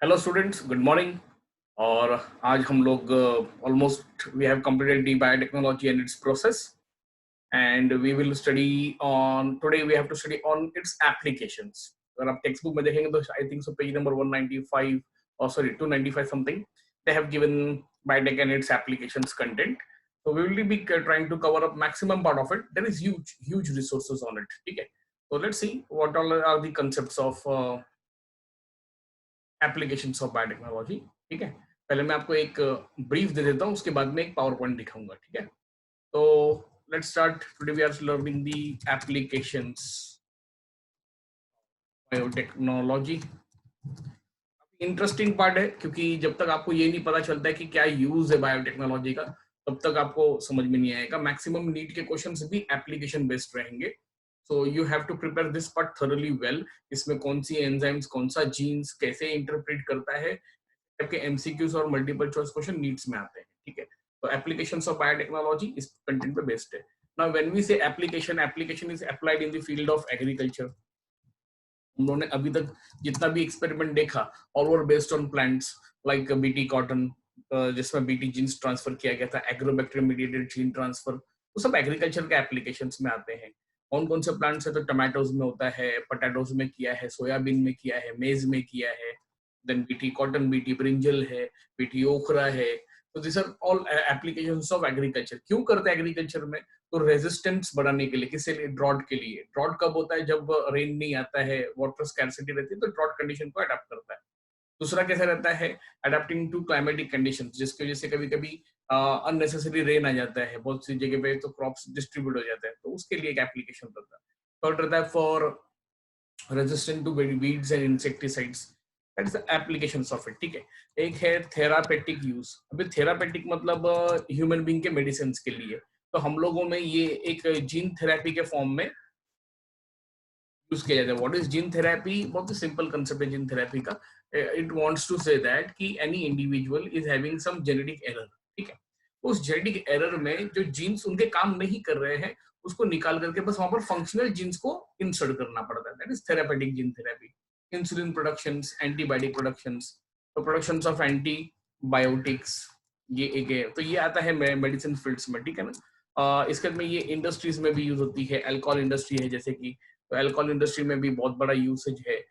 Hello students, good morning. और आज हम लोग almost we have completed the biotechnology and its process and we will study on today we have to study on its applications. अगर आप text book में देखेंगे तो I think so page number 195 और sorry 295 something they have given biotech and its applications content. So we will be trying to cover up maximum part of it. There is huge resources on it. Okay, so let's see what all are the concepts of applications of biotechnology. ठीक है, पहले मैं आपको एक brief दे देता हूँ, उसके बाद में एक पावर पॉइंट दिखाऊंगा। ठीक है, तो let's start. Today we are learning the applications biotechnology. Interesting part है क्योंकि जब तक आपको ये नहीं पता चलता है कि क्या यूज है बायोटेक्नोलॉजी का, तब तक आपको समझ में नहीं आएगा। मैक्सिमम नीट के क्वेश्चंस भी एप्लीकेशन बेस्ड रहेंगे, so you have to prepare this part thoroughly well. इसमें कौन सी एंजाइम्स, कौन सा जीन्स कैसे इंटरप्रेट करता है, आपके एमसीक्यूज और मल्टीपल चॉइस क्वेश्चन नीड्स में आते हैं। ठीक है, तो एप्लीकेशंस ऑफ बायोटेक्नोलॉजी इस कंटेंट पे बेस्ड है। नाउ व्हेन वी से application, application is applied in the field of agriculture. उन्होंने अभी तक जितना भी एक्सपेरिमेंट देखा all were based on plants like BT cotton, जिसमें बीटी जीन्स ट्रांसफर किया गया था, एग्रोबैक्टीरियम मीडिएटेड जीन ट्रांसफर, तो सब एग्रीकल्चर के एप्लीकेशंस में आते हैं। कौन कौन से प्लांट्स है, तो टमाटोज में होता है, पोटैटोज में किया है, सोयाबीन में किया है, मेज में किया है, then BT cotton, BT brinjal है, बीटी ओखरा है। तो this are all applications of agriculture. क्यों करते हैं एग्रीकल्चर में? तो रेजिस्टेंस बढ़ाने के लिए। किसके लिए? ड्रॉट के लिए। ड्रॉट कब होता है? जब रेन नहीं आता है, वाटर स्कैर्सिटी रहती है, तो ड्रॉट कंडीशन को अडेप्ट करता है। दूसरा कैसे रहता है? अडेप्टिंग टू क्लाइमेटिक कंडीशंस, जिसकी वजह से कभी कभी अननेसेसरी रेन आ जाता है बहुत सी जगह पे, तो क्रॉप्स डिस्ट्रीब्यूट हो जाते हैं, तो उसके लिए एक एप्लीकेशन रहता है। थर्ड रहता है for resistant to weeds and insecticides, that is the applications of it. ठीक है, एक है थेरापेटिक यूज। अभी थेरापेटिक मतलब ह्यूमन बीइंग के मेडिसिन के लिए। तो हम लोगों में ये एक जीन थेरेपी के फॉर्म में यूज किया जाता है। What is gene therapy? बहुत ही सिंपल कंसेप्ट है जीन थेरेपी का। It wants to say that कि any individual is having some genetic error. ठीक है, उस जेनेटिक एरर में जो जीन्स उनके काम नहीं कर रहे हैं, उसको निकाल करके बस वहां पर फंक्शनल जीन्स को इंसर्ट करना पड़ता है। That is therapeutic gene therapy. Insulin productions, antibiotic productions, तो प्रोडक्शंस ऑफ एंटीबायोटिक्स, ये एक है। तो ये आता है मेडिसिन फील्ड्स में। ठीक है ना, इसके में ये इंडस्ट्रीज में भी यूज होती है। अल्कोहल इंडस्ट्री है जैसे कि, तो अल्कोहल इंडस्ट्री में भी बहुत बड़ा यूसेज है।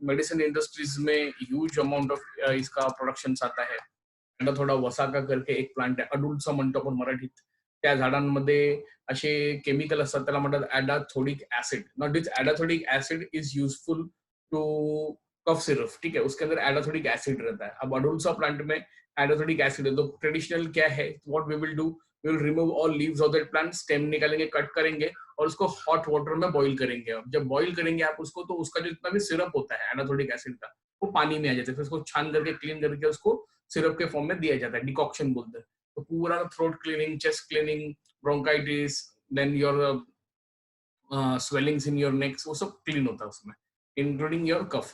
मेडिसिन इंडस्ट्रीज में ह्यूज अमाउंट ऑफ इसका प्रोडक्शन आता है। थोडा वसाका करके एक प्लांट आहे, अडुल्सा म्हणतो आपण मराठीत। त्या झाडांमध्ये असे केमिकल असतात, त्याला म्हणतात adhatodic acid. Not this adhatodic acid is useful to cough syrup. ठीक है, उसके अंदर एडाथोडिक एसिड रहता है। अब अडुल्सा प्लांट में एडाथोडिक एसिड है, तो ट्रेडिशनल क्या है, what we will do, we will remove all leaves of that plant, stem निकालेंगे, कट करेंगे और उसको हॉट वाटर में बॉईल करेंगे। अब जब बॉईल करेंगे आप उसको, तो उसका जो जितना भी सिरप होता है एडाथोडिक एसिड का, वो पानी में आ जाता है। फिर उसको छान करके, क्लीन करके उसको सिरप के फॉर्म में दिया जाता है, डिकॉक्शन बोलते हैं। तो पूरा throat cleaning, chest cleaning, bronchitis, then your swellings in your necks, वो सब क्लीन होता है उसमें, इंक्लूडिंग योर कफ।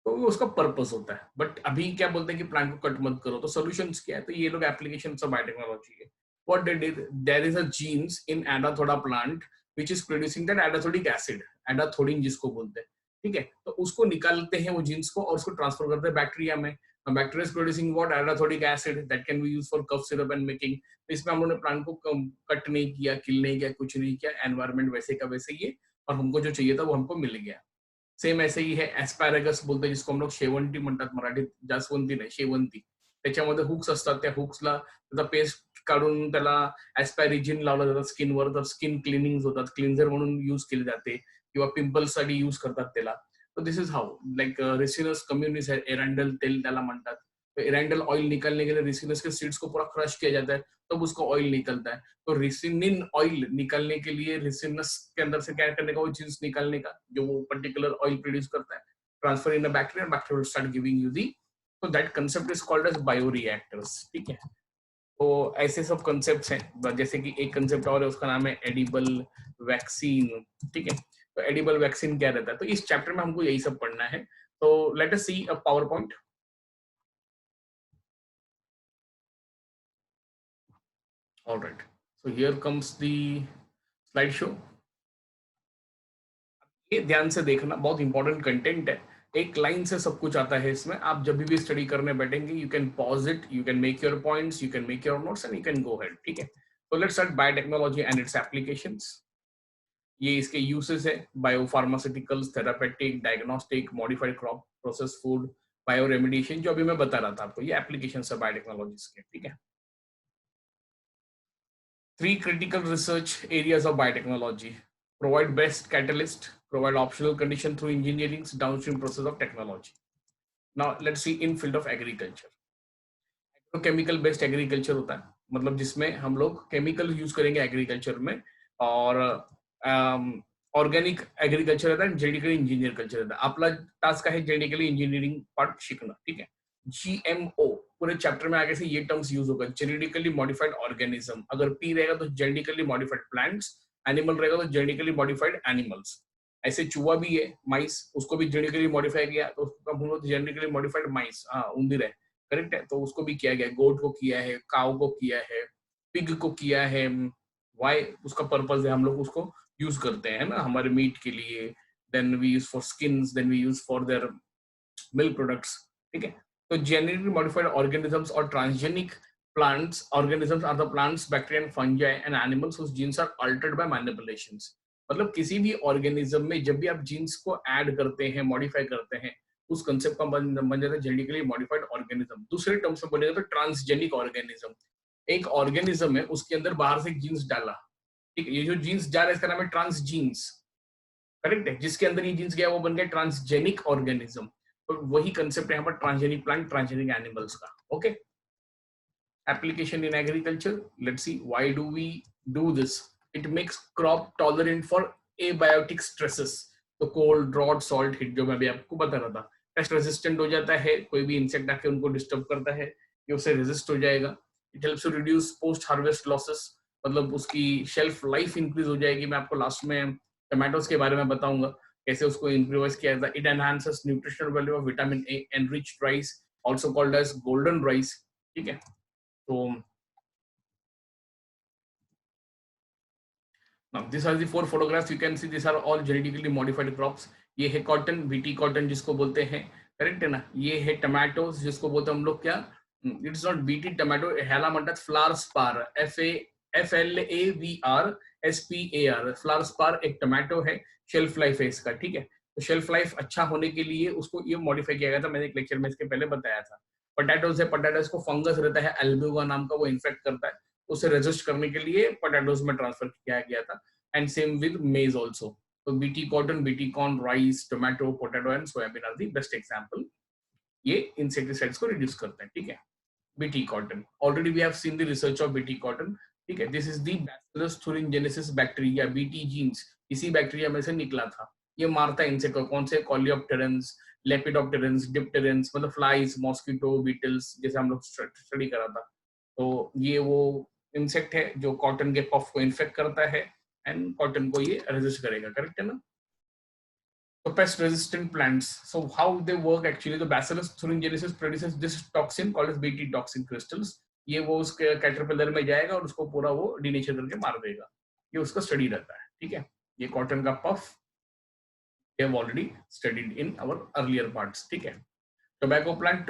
तो वो उसका पर्पस होता है। बट अभी क्या बोलते हैं कि प्लांट को कट मत करो, तो सोल्यूशंस क्या है? तो ये लोग एप्लीकेशन ऑफ बायोटेक्नोलॉजी है। What they did, there is a genes in adhatoda plant which is producing that adhatodic acid, adhatodin जिसको बोलते हैं। ठीक है, तो उसको निकालते हैं वो जीन्स को और उसको ट्रांसफर करते हैं बैक्टीरिया में। Bacteria is producing what? Adhatodic acid that can be used for cough syrup and making. तो इसमें हम लोगों ने प्लांट को कट नहीं किया, किल नहीं किया, कुछ नहीं किया, एनवायरमेंट वैसे का वैसे ही है और हमको जो चाहिए था वो हमको मिल गया। सेम ऐसे ही है एस्पॅरेगस बोलते, जिसको हम लोग शेवंती म्हणतात मराठीत, जास्वंती नाही शेवंती। त्याच्यामध्ये हुक्स असतात, त्या हुक्सला त्याचा पेस्ट काढून त्याला एस्पॅरिजिन लावलं जातं स्किनवर, तर स्किन क्लिनिंग होतात, क्लिन्झर म्हणून यूज केली जाते, किंवा पिंपल्स साठी यूज करतात त्याला। तो this is how, like Ricinus communis है, एरंडल तेल त्याला म्हणतात। तो एरंडल ऑयल निकालने के लिए रेसिनस के सीड्स को पूरा क्रश किया जाता है, तब उसको ऑयल निकलता है। तो रिसिनिन ऑयल निकालने के लिए रेसिनस के अंदर से क्या करने का, वो चीज निकालने का, जो वो पर्टिकुलर ऑयल प्रोड्यूस करता है, transfer in a bacteria, bacteria will start giving you the, तो that concept is called as bioreactors. ठीक है, तो ऐसे सब कंसेप्ट हैं। जैसे कि एक कंसेप्ट और है, उसका नाम है एडिबल वैक्सीन। ठीक है, तो एडिबल वैक्सीन क्या रहता है, तो इस चैप्टर में हमको यही सब पढ़ना है। तो let us see a PowerPoint. Alright, so here comes the slide show. ये ध्यान से देखना, बहुत इंपॉर्टेंट कंटेंट है। एक लाइन से सब कुछ आता है इसमें, आप जब भी स्टडी करने बैठेंगे you can pause it, you can make your points, you can make your notes and you can go head, ठीक है। तो let's start biotechnology and its applications. ये इसके यूसेस है, biopharmaceuticals, therapeutic, diagnostic, modified crop process food, bio remediation, जो अभी मैं बता रहा था आपको, ये एप्लीकेशन है बायोटेक्नोलॉजीज के, ठीक है। Three critical research areas of biotechnology: provide best catalyst, provide optional condition through engineering's downstream process of technology. Now let's see in field of agriculture. तो केमिकल बेस्ड एग्रीकल्चर होता है, मतलब जिसमें हम लोग केमिकल यूज करेंगे एग्रीकल्चर में, और ऑर्गेनिक एग्रीकल्चर रहता है, जेनेटिकली इंजीनियर कल्चर रहता है। आपला टास्क है जेनेटिकली इंजीनियरिंग पार्ट सीखना, ठीक है। जीएमओ पूरे चैप्टर में आगे से ये टर्म्स यूज होगा, जेनेटिकली मॉडिफाइड ऑर्गेनिज्म। अगर पी रहेगा तो जेनेटिकली मॉडिफाइड प्लांट्स, एनिमल रहेगा तो जेनेटिकली मॉडिफाइड एनिमल्स। ऐसे चूहा भी है, माइस, उसको भी जेनेटिकली मॉडिफाई किया तो उसका जेनेटिकली मॉडिफाइड माइस, हाँ उंदीर है, करेक्ट है। तो उसको भी किया गया, गोट को किया है, काउ को किया है, पिग को किया है। वाई, उसका पर्पस है, हम लोग उसको यूज करते हैं ना हमारे मीट के लिए, then we use for skins, then we use for their milk products, ठीक है। तो जेनेटिकली मॉडिफाइड ऑर्गेनिजम्स और transgenic plants organisms are the plants, bacteria and fungi and animals whose genes are altered by manipulations। मतलब किसी भी organism में जब भी आप जीन्स को ऐड करते हैं, मॉडिफाई करते हैं, उस कंसेप्ट का बन जाता है जेनेटिकली मॉडिफाइड ऑर्गेनिज्म। दूसरे टर्म्स में बोलेगा तो ट्रांसजेनिक ऑर्गेनिज्म। एक ऑर्गेनिज्म है, उसके अंदर बाहर से जीन्स डाला, ठीक है, ये जो जीन्स जा रहा है इसका नाम है ट्रांस जीन्स, करेक्ट है। जिसके अंदर ये जीन्स गया वो बन गया ट्रांसजेनिक ऑर्गेनिज्म। तो वही कंसेप्ट है यहाँ पर ट्रांसजेनिक प्लांट, ट्रांसजेनिक एनिमल्स का, okay. Application in agriculture, let's see why do we do this. It makes crop tolerant for abiotic stresses, तो cold, drought, salt, heat, जो मैं भी आपको बता रहा था। पेस्ट रेजिस्टेंट हो जाता है, कोई भी इंसेक्ट आके उनको डिस्टर्ब करता है, ये उससे रेजिस्ट हो जाएगा। It helps to reduce post harvest losses, मतलब उसकी शेल्फ लाइफ इंक्रीज हो जाएगी। मैं आपको लास्ट में टमाटोज के बारे में बताऊंगा कैसे उसको इम्प्रूवाइज किया जाता है। It enhances nutritional value of vitamin A, enriched rice, also called as golden rice, ठीक है। तो now these are the four photographs you can see, these are all genetically modified crops। ये है कॉटन, बीटी कॉटन जिसको बोलते हैं, correct है ना। ये है टमाटोज जिसको बोलते हैं हम लोग क्या, इट्स नॉट बीटी टमाटो, ह्याला म्हणतात flower spar, FLAVR flower spar एक टमाटो है, शेल्फ लाइफ है इसका, ठीक है। तो शेल्फ लाइफ अच्छा होने के लिए उसको ये मॉडिफाई किया गया था, मैंने एक लेक्चर में इसके पहले बताया था। पोटैटोज है, पोटैटोज को फंगस रहता है एल्ब्यूगा नाम का, वो इन्फेक्ट करता है, उसे रेजिस्ट करने के लिए पोटैटोज में ट्रांसफर किया गया था। And same with maize also. तो BT cotton, BT corn, rice, tomato, potato and soybean are the best example. ये इंसेक्टिसाइड्स को रिड्यूस करते हैं, ठीक है। BT cotton, already we have seen the research of BT cotton, ठीक है। This is the bacillus thuringiensis bacteria, BT genes इसी bacteria में से निकला था। ये मारता है इंसेक्ट को, कौन से, कॉलियोप्टेरन्स, लेपिडोप्टेरन्स, डिप्टेरन्स, मतलब फ्लाइज, मॉस्किटो, बीटल्स, जैसे हम लोग स्टडी करा था। तो ये वो इंसेक्ट है जो कॉटन के पफ को इन्फेक्ट करता है एंड कॉटन को ये रेजिस्ट करेगा, करेक्ट है ना। So pest resistant plants, so how they work actually, the Bacillus thuringiensis produces this toxin called as Bt toxin crystals। ये वो उसके कैटरपिलर में जाएगा और उसको पूरा वो डीनेचर करके मार देगा, ये उसका स्टडी रहता है, ठीक है। ये कॉटन का puff we have already studied in our earlier parts, ठीक है। टोबैको प्लांट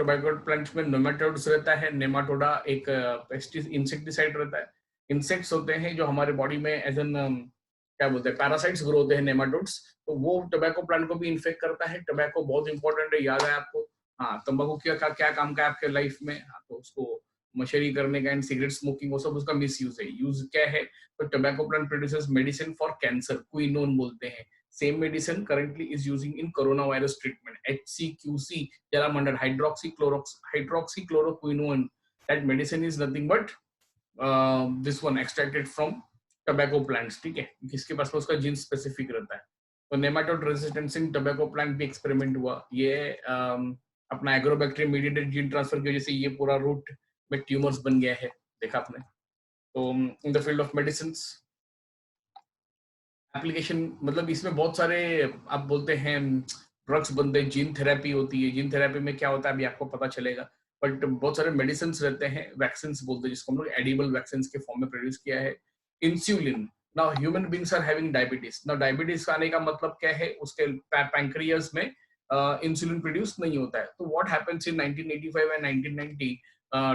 में नेमाटोड्स रहता है, नेमाटोडा एक पेस्टिस इंसेक्टिसाइड रहता है। इंसेक्ट्स होते हैं जो हमारे बॉडी में एज एन क्या बोलते हैं, पैरासाइट्स ग्रो होते हैं, नेमाटोड्स, तो वो टोबैको प्लांट को भी इन्फेक्ट करता है। टोबैको बहुत इंपॉर्टेंट है, याद है आपको, हाँ तंबाकू क्या काम का है आपके लाइफ में, हाँ, तो उसको मशरी करने का एंड सिगरेट स्मोकिंग वो सब उसका मिस यूज है। यूज क्या है, तो tobacco plant produces medicine for cancer, quinone बोलते हैं। Same medicine currently is using in coronavirus treatment, HCQC, Jalamandan, hydroxychloroquine। That medicine is nothing but this one extracted from tobacco plants, ठीक है, जिसके पास में उसका जीन स्पेसिफिक रहता है। तो nematode resistance in tobacco plant भी एक्सपेरिमेंट हुआ। ये अपना एग्रोबैक्टीरियम मीडिएटेड जीन ट्रांसफर की वजह से ये पूरा रूट में ट्यूमर्स बन गया है, देखा आपने। तो in the field of medicine application, मतलब इसमें बहुत सारे आप बोलते हैं ड्रग्स बनते हैं, जीन थेरेपी होती है। जीन थेरेपी में क्या होता है अभी आपको पता चलेगा, बट बहुत सारे मेडिसिन रहते हैं, वैक्सीन बोलते हैं जिसको हम लोग एडिबल वैक्सीन के फॉर्म में प्रोड्यूस किया है। Insulin, now human beings are having diabetes, now diabetes आने का मतलब क्या है, उसके पैंक्रियाज में इंसुलिन प्रोड्यूस नहीं होता है. तो what happens in 1985 and 1990,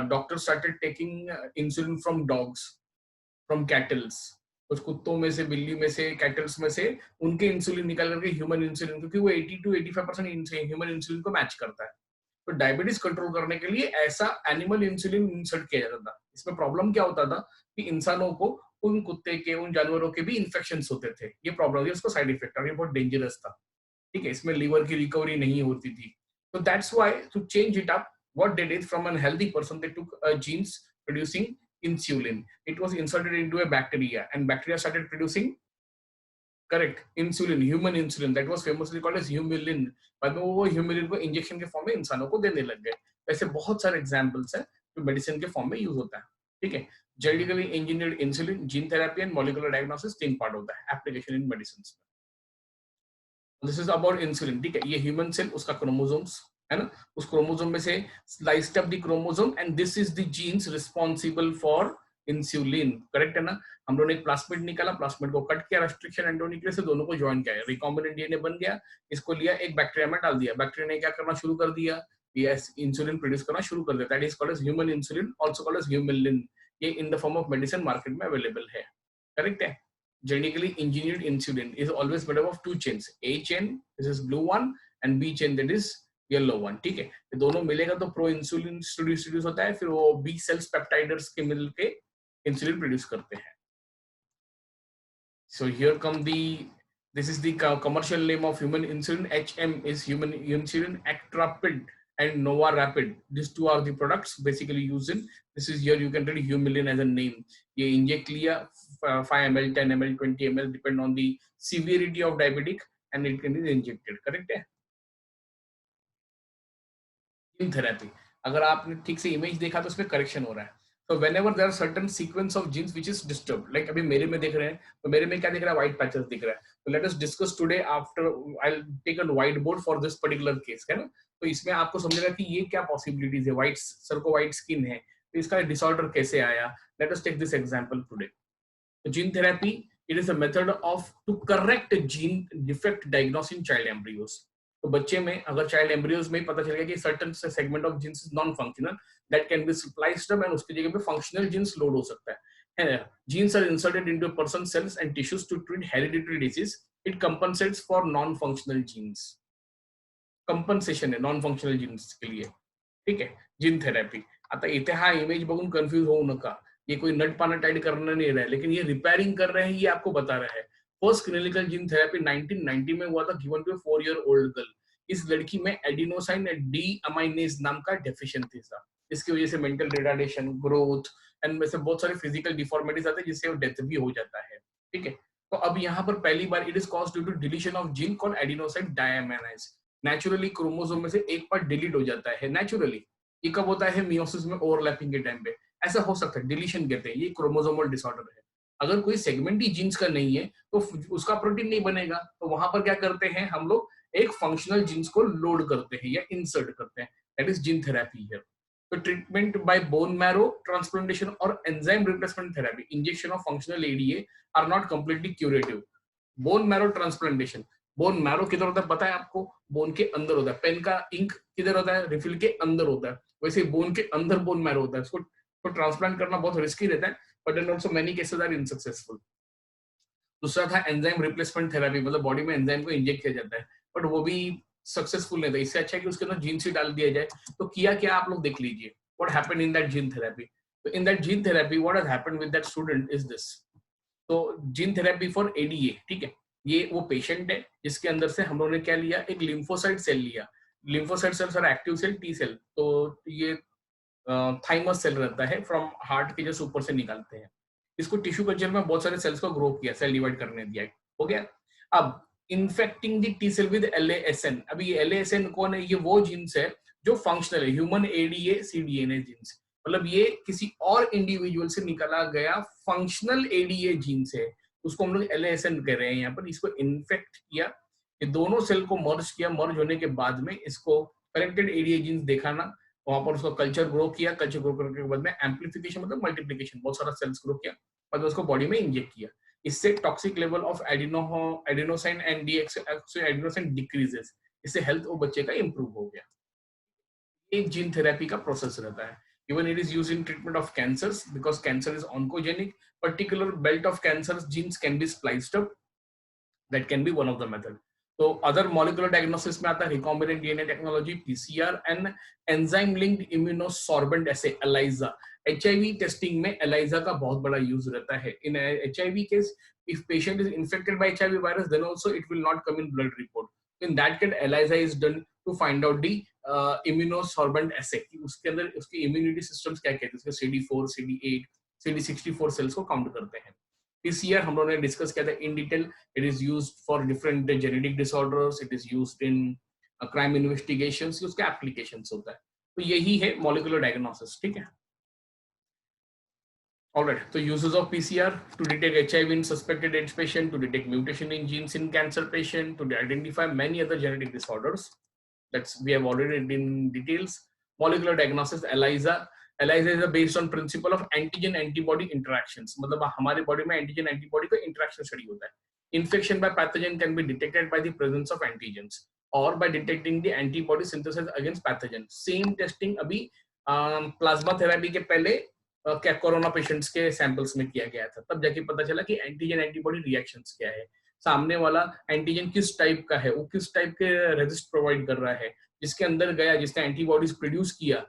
doctor started taking insulin from dogs, from kettles. कुछ कुत्तों में से, बिल्ली में से, कैटल्स में से उनके इंसुलिन निकाल करके ह्यूमन इंसुलिन, क्योंकि वो 80 to 85% ह्यूमन इंसुलिन को मैच करता है. तो डायबिटीज कंट्रोल करने के लिए ऐसा एनिमल इंसुलिन इंसर्ट किया जाता था. इसमें प्रॉब्लम क्या होता था कि इंसानों को उन कुत्ते के, उन जानवरों के भी इन्फेक्शन होते थे. ये प्रॉब्लम थी, उसको साइड इफेक्ट, और ये बहुत डेंजरस था. ठीक है, इसमें लीवर की रिकवरी नहीं होती थी. तो that's why to change it up, what they did, from an healthy person they took genes producing insulin. It was inserted into a bacteria, and bacteria started producing, correct, insulin, human insulin, that was famously called as humulin. बाद में वो humulin को injection के form में इंसानों को देने लग गए. ऐसे बहुत सारे एग्जांपल्स हैं जो मेडिसिन के फॉर्म में यूज होता है. ठीक है, genetically engineered insulin, gene therapy and molecular diagnosis 3 part होता है application in medicine. This is about insulin. ठीक है, ये ह्यूमन सेल, उसका क्रोमोसोम्स है ना, उस क्रोमोसोम में से sliced up the chromosome, and this is the genes responsible for insulin. Correct है ना. हम लोगों ने एक प्लास्मिड निकाला, प्लास्मिड को कट किया, रेस्ट्रिक्शन एंडोन्यूक्लियस से दोनों को ज्वाइन किया, रिकॉम्बिनेंट डीएनए बन गया. इसको लिया, एक बैक्टीरिया में डाल दिया, बैक्टीरिया ने क्या करना शुरू कर दिया, ये इंसुलिन प्रोड्यूस करना शुरू कर दिया. That is called as human insulin, also called as humulin. ये in the form of medicine market में अवेलेबल है. करेक्ट है. Genetically engineered insulin is always made up of 2 chains. A chain, this is blue one, and B chain, that is yellow one. ठीक है, ये दोनों मिलेगा तो प्रो इंसुलिन प्रोड्यूस होता है, फिर वो बी सेल्स पेप्टाइडर्स के मिलके इंसुलिन प्रोड्यूस करते हैं. So here come this is the commercial name of human insulin. HM is human insulin, Actrapid and Nova Rapid. These two are the products basically used in. This is here you can read Humulin as a name. ये inject लिया 5 ml, 10 ml, 20 ml, depend on the severity of diabetic, and it can be injected. Correct है. Gene therapy, अगर आपने ठीक से image देखा तो उसमें करेक्शन हो रहा है. So whenever there are certain sequence of genes which is disturbed, like अभी मेरे में देख रहे हैं, तो मेरे में क्या दिख रहा है, white patches दिख रहा है. So let us discuss today after I'll take a whiteboard for this particular case, है ना. तो इसमें आपको समझेगा कि ये क्या possibilities है. white सर को white skin है, तो इसका डिसऑर्डर कैसे आया. Let us take this example today. So gene therapy, it is a method of to correct gene defect diagnosed in child embryos. तो बच्चे में अगर चाइल्ड एम्ब्रियोज में पता चल गया कि certain segment of genes is non functional, that can be spliced up, and उसकी जगह पे फंक्शनल जीन्स लोड हो सकता है. Genes are inserted into a person cells and tissues to treat hereditary disease. It compensates for non functional genes. Compensation है non functional genes के लिए. ठीक है, जीन थेरपी. आता इथे हा इमेज बघून कन्फ्यूज होऊ नका, ये कोई नट पाना टाइट करना नहीं रहा है, लेकिन ये रिपेयरिंग कर रहे हैं, ये आपको बता रहा है. फर्स्ट क्लिनिकल जीन थेरेपी 1990 में हुआ था, गिवन टू 4-year-old गर्ल. इस लड़की में एडिनोसाइन डी अमाइनेज नाम का डेफिशिएंसी था. इसकी वजह से मेंटल रिटार्डेशन, ग्रोथ एंड वैसे बहुत सारे फिजिकल डिफॉर्मिटीज आते हैं, जिससे वो डेथ भी हो जाता है. ठीक है, तो अब यहाँ पर पहली बार it is caused due to deletion of gene called adenosine deaminase. Naturally chromosome में से एक पार्ट डिलीट हो जाता है नेचुरली. ये कब होता है, मियोसिस में ओवरलैपिंग के टाइम पे ऐसा हो सकता है, डिलीशन कहते हैं. ये क्रोमोसोमल डिसऑर्डर है. अगर कोई सेगमेंट ही जीन्स का नहीं है तो उसका प्रोटीन नहीं बनेगा. तो वहां पर क्या करते हैं हम लोग, एक फंक्शनल जीन्स को लोड करते हैं या इंसर्ट करते हैं. That is gene therapy here. तो treatment by bone marrow transplantation और enzyme replacement therapy, injection of functional ADA are not completely curative. Bone marrow transplantation, bone marrow किधर होता है पता है आपको, बोन के अंदर होता है. पेन का इंक किधर होता है, रिफिल के अंदर होता है. वैसे बोन के अंदर बोन मैरो होता है. इसको तो ट्रांसप्लांट करना बहुत रिस्की रहता है, but in also many cases are unsuccessful. दूसरा था एंजाइम रिप्लेसमेंट थेरेपी, मतलब बॉडी में एंजाइम को इंजेक्ट किया जाता है, बट वो भी सक्सेसफुल नहीं था. इससे अच्छा है कि उसके अंदर जीन ही डाल दिया जाए. तो किया क्या, आप लोग देख लीजिए what happened in that gene therapy. तो in that gene therapy what has happened with that student is this. तो जीन थेरेपी फॉर एडीए, ठीक है, ये वो पेशेंट है जिसके अंदर से हम लोगों ने क्या लिया, एक लिम्फोसाइट सेल लिया. लिम्फोसाइट सेल्स और एक्टिव सेल, टी सेल. तो ये थाइमस सेल रहता है, फ्रॉम हार्ट के जस्ट ऊपर से निकालते हैं. इसको टिश्यू कल्चर में बहुत सारे सेल्स को ग्रो किया, सेल डिवाइड करने दिया, हो गया. अब infecting the T cell with LASN. अभी ये LASN कौन है, ये वो जीन्स है जो फंक्शनल है, ह्यूमन ADA cDNA जीन्स. मतलब ये किसी और इंडिविजुअल से निकाला गया फंक्शनल ADA जीन्स है, उसको हम लोग LASN कह रहे हैं यहाँ पर. इसको इन्फेक्ट किया, ये दोनों सेल को मर्ज किया, मर्ज होने के बाद में इसको करेक्टेड ADA जीन्स दिखाना, वहां पर उसको कल्चर ग्रो किया, कल्चर ग्रो करने के बाद में एम्प्लीफिकेशन मतलब मल्टीप्लिकेशन, बहुत सारा सेल्स ग्रो किया, और उसको बॉडी में इंजेक्ट किया. इससे toxic level of adenosine and deoxyadenosine decreases. इससे हेल्थ वो बच्चे का इंप्रूव हो गया। एक जीन थेरेपी का प्रोसेस रहता है। Even it is used in treatment of cancers because cancer is oncogenic, particular belt of cancer genes can be spliced up, that can be one of the method. So other molecular diagnosis में आता है recombinant DNA technology, PCR and enzyme linked immunosorbent assay ELISA. HIV testing में ELISA का बहुत बड़ा use रहता है. In a HIV case, if patient is infected by HIV virus, then also it will not come in blood report. In that case, ELISA is done to find out the immunosorbent assay. उसके अंदर उसके immunity systems क्या कहते हैं, उसके CD4, CD8, CD64 sales को count करते हैं. PCR हम लोगों ने डिस्कस किया था in detail. It is used for different genetic disorders, it is used in crime investigations, उसके एप्लीकेशंस होता है. तो यही है मॉलिक्यूलर डायग्नोसिस. ठीक है, ऑलराइट. तो uses of PCR to detect HIV in suspected AIDS patient, to detect mutation in genes in cancer patient, to identify many other genetic disorders. That's we have already read in details. Molecular diagnosis ELISA. ELISA is based on principle of antigen antibody interactions. मतलब हमारे body में antigen antibody का interaction study होता है. Infection by pathogen can be detected by the presence of antigens or by detecting the antibody synthesis against pathogen. Same testing अभी plasma therapy के पहले क्या कोरोना पेशेंट्स के सैंपल्स में किया गया था. तब जाके पता चला कि एंटीजन एंटीबॉडी रिएक्शंस क्या है, सामने वाला एंटीजन किस टाइप का है, वो किस टाइप के रेजिस्ट प्रोवाइड कर रहा है, जिसके अंदर गया, जिसने एंटीबॉडीज प्रोड्यूस किया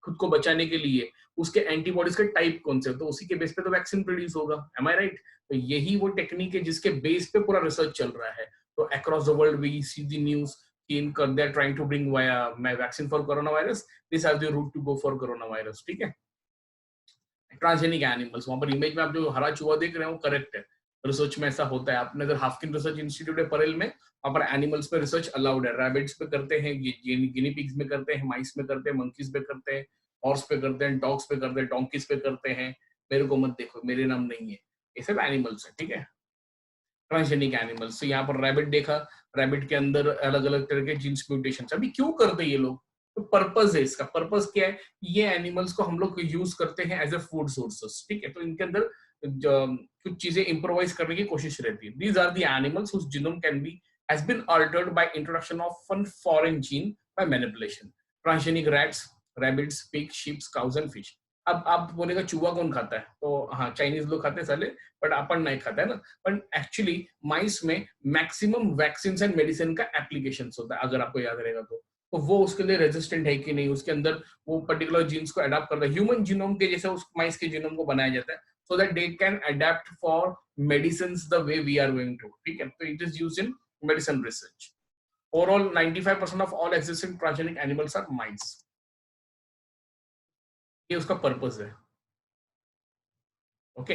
खुद को बचाने के लिए, उसके एंटीबॉडीज के टाइप कौन से, तो उसी के बेस पे तो वैक्सीन प्रोड्यूस होगा. एम आई राइट? तो यही वो टेक्निक है जिसके बेस पे पूरा रिसर्च चल रहा है. तो across the world we see the news कि they are trying to bring vaccine for corona virus. This are the route to go for corona virus. ठीक है, ट्रांसजेनिक एनिमल्स, वहां पर इमेज में आप जो हरा चूहा देख रहे हैं वो करेक्ट है. रिसर्च में ऐसा होता है. आपने अगर हाफकिन रिसर्च इंस्टीट्यूट है परेल में, वहां पर एनिमल्स पे रिसर्च अलाउड है. रैबिट्स पे करते हैं, गिनी पिग्स में करते हैं, माइस में करते हैं, मंकीज पे करते हैं, हॉर्स पे करते हैं, डॉग्स पे करते हैं, डोंकीज पे करते हैं. मेरे को मत देखो, मेरे नाम नहीं है, ये सब एनिमल्स है. ठीक है, ट्रांसजेनिक एनिमल्स. तो यहाँ पर रैबिट देखा, रैबिट के अंदर अलग अलग तरह के जीन्स म्यूटेशन. अभी क्यों करते ये लोग? तो पर्पस है इसका. पर्पस क्या है? ये एनिमल्स को हम लोग यूज करते हैं एज ए फूड सोर्सेस. ठीक है, तो इनके अंदर कुछ चीजें इम्प्रोवाइज करने की कोशिश रहती है. These are the animals whose genome can be has been altered by introduction of one foreign gene by manipulation. Transgenic rats, rabbits, pig, sheeps, cows and fish. अब आप बोलेगा चूहा कौन खाता है? तो हाँ, चाइनीज लोग खाते हैं साले, बट अपन नहीं खाता है ना. बट एक्चुअली माइस में मैक्सिमम वैक्सीन एंड मेडिसिन का एप्लीकेशन होता है, अगर आपको याद रहेगा तो वो उसके लिए रेजिस्टेंट है कि नहीं, उसके अंदर वो पर्टिकुलर जीन्स को अडॉप्ट करता है. ह्यूमन जीनोम के जैसे उस माइस के जीनोम को बनाया जाता है so that they can adapt for medicines the way we are going to. ठीक है, तो it is used in medicine research. Overall 95% of all existing transgenic animals are mice. ये उसका पर्पस है. ओके,